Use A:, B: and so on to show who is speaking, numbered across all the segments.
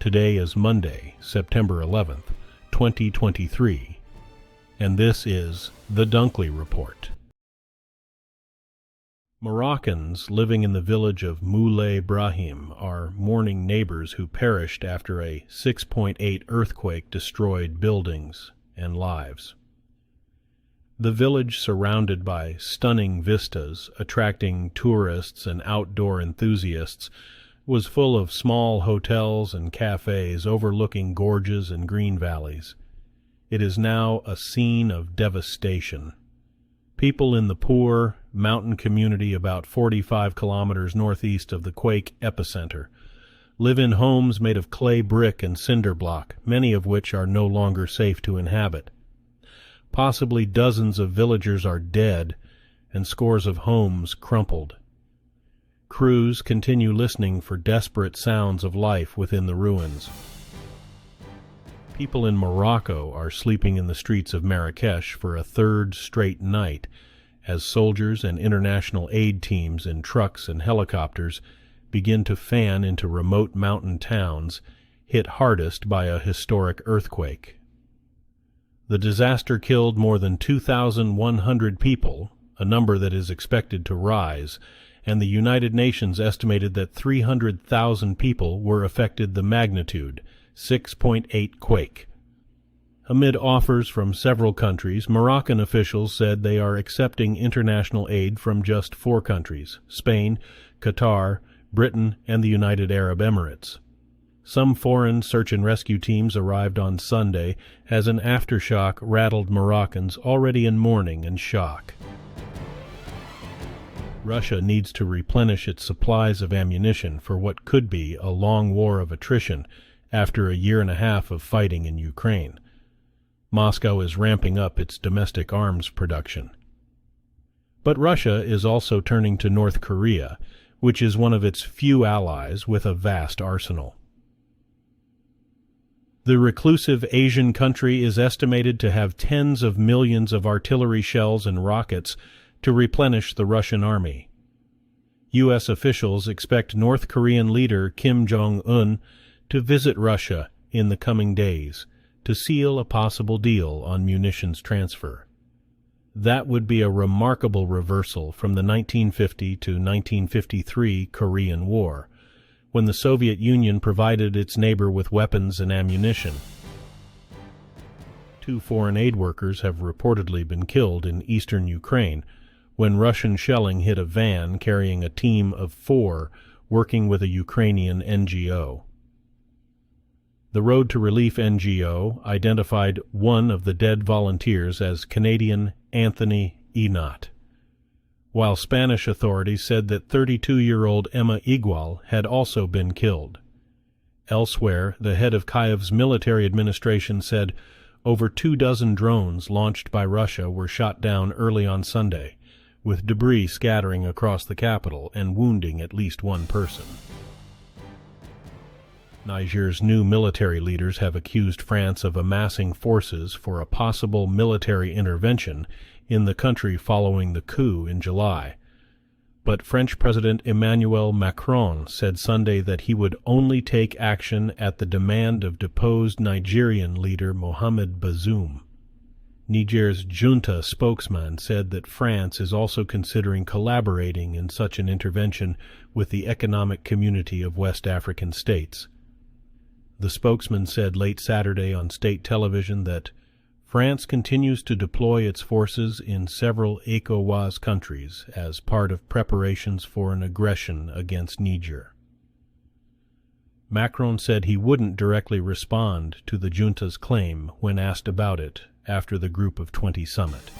A: Today is Monday, September 11th, 2023, and this is the Dunkley Report. Moroccans living in the village of Moulay Brahim are mourning neighbors who perished after a 6.8 earthquake destroyed buildings and lives. The village, surrounded by stunning vistas, attracting tourists and outdoor enthusiasts, was full of small hotels and cafes overlooking gorges and green valleys. It is now a scene of devastation. People in the poor mountain community about 45 kilometers northeast of the quake epicenter live in homes made of clay brick and cinder block, many of which are no longer safe to inhabit. Possibly dozens of villagers are dead and scores of homes crumpled. Crews continue listening for desperate sounds of life within the ruins. People in Morocco are sleeping in the streets of Marrakesh for a third straight night as soldiers and international aid teams in trucks and helicopters begin to fan into remote mountain towns hit hardest by a historic earthquake. The disaster killed more than 2,100 people, a number that is expected to rise, and the United Nations estimated that 300,000 people were affected the magnitude 6.8 quake. Amid offers from several countries, Moroccan officials said they are accepting international aid from just 4 countries: Spain, Qatar, Britain, and the United Arab Emirates. Some foreign search and rescue teams arrived on Sunday as an aftershock rattled Moroccans already in mourning and shock. Russia needs to replenish its supplies of ammunition for what could be a long war of attrition after a year and a half of fighting in Ukraine. Moscow is ramping up its domestic arms production. But Russia is also turning to North Korea, which is one of its few allies with a vast arsenal. The reclusive Asian country is estimated to have tens of millions of artillery shells and rockets to replenish the Russian army. U.S. officials expect North Korean leader Kim Jong-un to visit Russia in the coming days to seal a possible deal on munitions transfer. That would be a remarkable reversal from the 1950 to 1953 Korean War, when the Soviet Union provided its neighbor with weapons and ammunition. 2 foreign aid workers have reportedly been killed in eastern Ukraine when Russian shelling hit a van carrying a team of 4 working with a Ukrainian NGO. The Road to Relief NGO identified one of the dead volunteers as Canadian Anthony Enot, while Spanish authorities said that 32-year-old Emma Igual had also been killed. Elsewhere, the head of Kyiv's military administration said over 24 drones launched by Russia were shot down early on Sunday, with debris scattering across the capital and wounding at least 1 person. Niger's new military leaders have accused France of amassing forces for a possible military intervention in the country following the coup in July. But French President Emmanuel Macron said Sunday that he would only take action at the demand of deposed Nigerian leader Mohamed Bazoum. Niger's junta spokesman said that France is also considering collaborating in such an intervention with the Economic Community of West African States. The spokesman said late Saturday on state television that France continues to deploy its forces in several ECOWAS countries as part of preparations for an aggression against Niger. Macron said he wouldn't directly respond to the junta's claim when asked about it after the Group of 20 summit.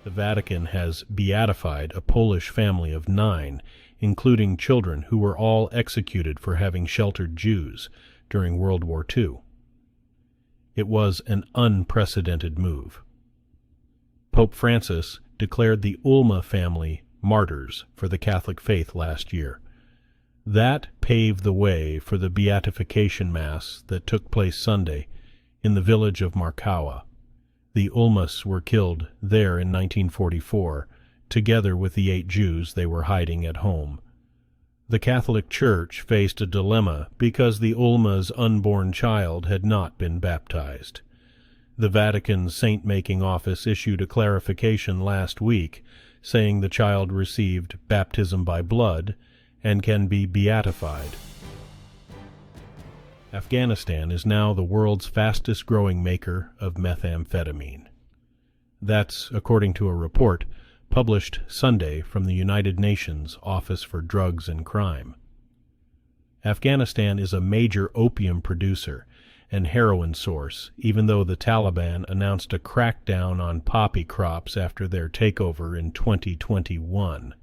A: The Vatican has beatified a Polish family of 9, including children who were all executed for having sheltered Jews during World War II. It was an unprecedented move. Pope Francis declared the Ulma family martyrs for the Catholic faith last year. That paved the way for the beatification mass that took place Sunday in the village of Markawa. The Ulmas were killed there in 1944, together with the 8 Jews they were hiding at home. The Catholic Church faced a dilemma because the Ulma's unborn child had not been baptized. The Vatican's saint-making office issued a clarification last week, saying the child received baptism by blood and can be beatified. Afghanistan is now the world's fastest-growing maker of methamphetamine. That's according to a report published Sunday from the United Nations Office for Drugs and Crime. Afghanistan is a major opium producer and heroin source, even though the Taliban announced a crackdown on poppy crops after their takeover in 2021.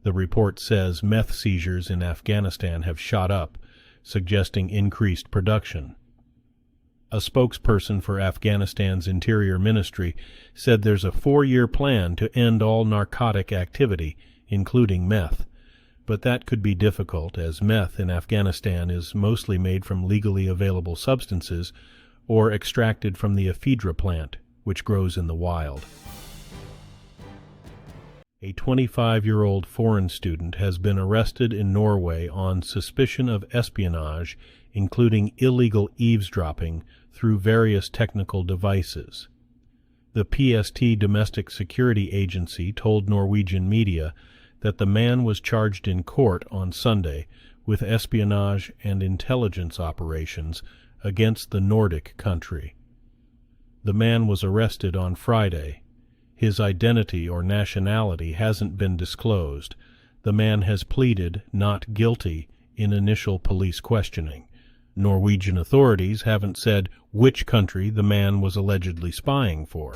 A: The report says meth seizures in Afghanistan have shot up, suggesting increased production. A spokesperson for Afghanistan's Interior Ministry said there's a 4-year plan to end all narcotic activity, including meth. But that could be difficult, as meth in Afghanistan is mostly made from legally available substances or extracted from the ephedra plant, which grows in the wild. A 25-year-old foreign student has been arrested in Norway on suspicion of espionage, including illegal eavesdropping through various technical devices. The PST Domestic Security Agency told Norwegian media that the man was charged in court on Sunday with espionage and intelligence operations against the Nordic country. The man was arrested on Friday. His identity or nationality hasn't been disclosed. The man has pleaded not guilty in initial police questioning. Norwegian authorities haven't said which country the man was allegedly spying for.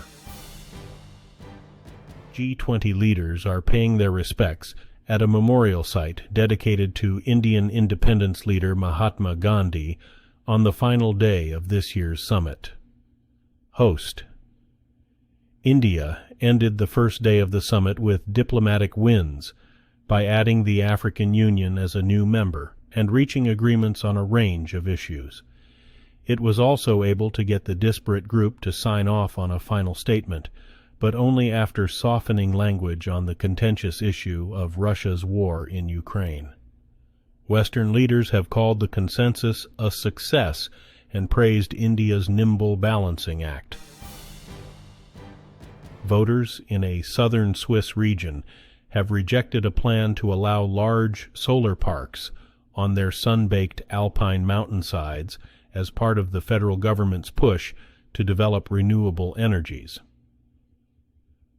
A: G20 leaders are paying their respects at a memorial site dedicated to Indian independence leader Mahatma Gandhi on the final day of this year's summit. Host: India ended the first day of the summit with diplomatic wins by adding the African Union as a new member and reaching agreements on a range of issues. It was also able to get the disparate group to sign off on a final statement, but only after softening language on the contentious issue of Russia's war in Ukraine. Western leaders have called the consensus a success and praised India's nimble balancing act. Voters in a southern Swiss region have rejected a plan to allow large solar parks on their sun-baked alpine mountainsides as part of the federal government's push to develop renewable energies.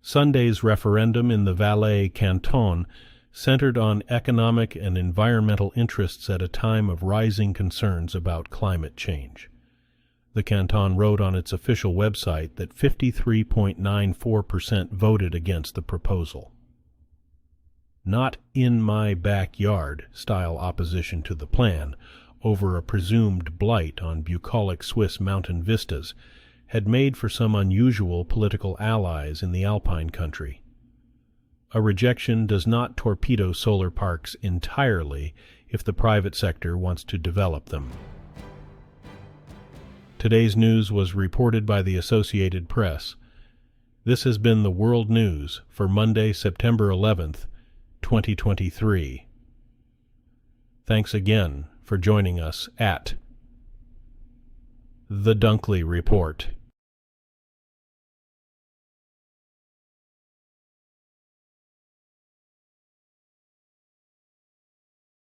A: Sunday's referendum in the Valais canton centered on economic and environmental interests at a time of rising concerns about climate change. The canton wrote on its official website that 53.94% voted against the proposal. Not in my backyard style opposition to the plan over a presumed blight on bucolic Swiss mountain vistas had made for some unusual political allies in the Alpine country. A rejection does not torpedo solar parks entirely if the private sector wants to develop them. Today's news was reported by the Associated Press. This has been the World News for Monday, September 11th, 2023. Thanks again for joining us at The Dunkley Report.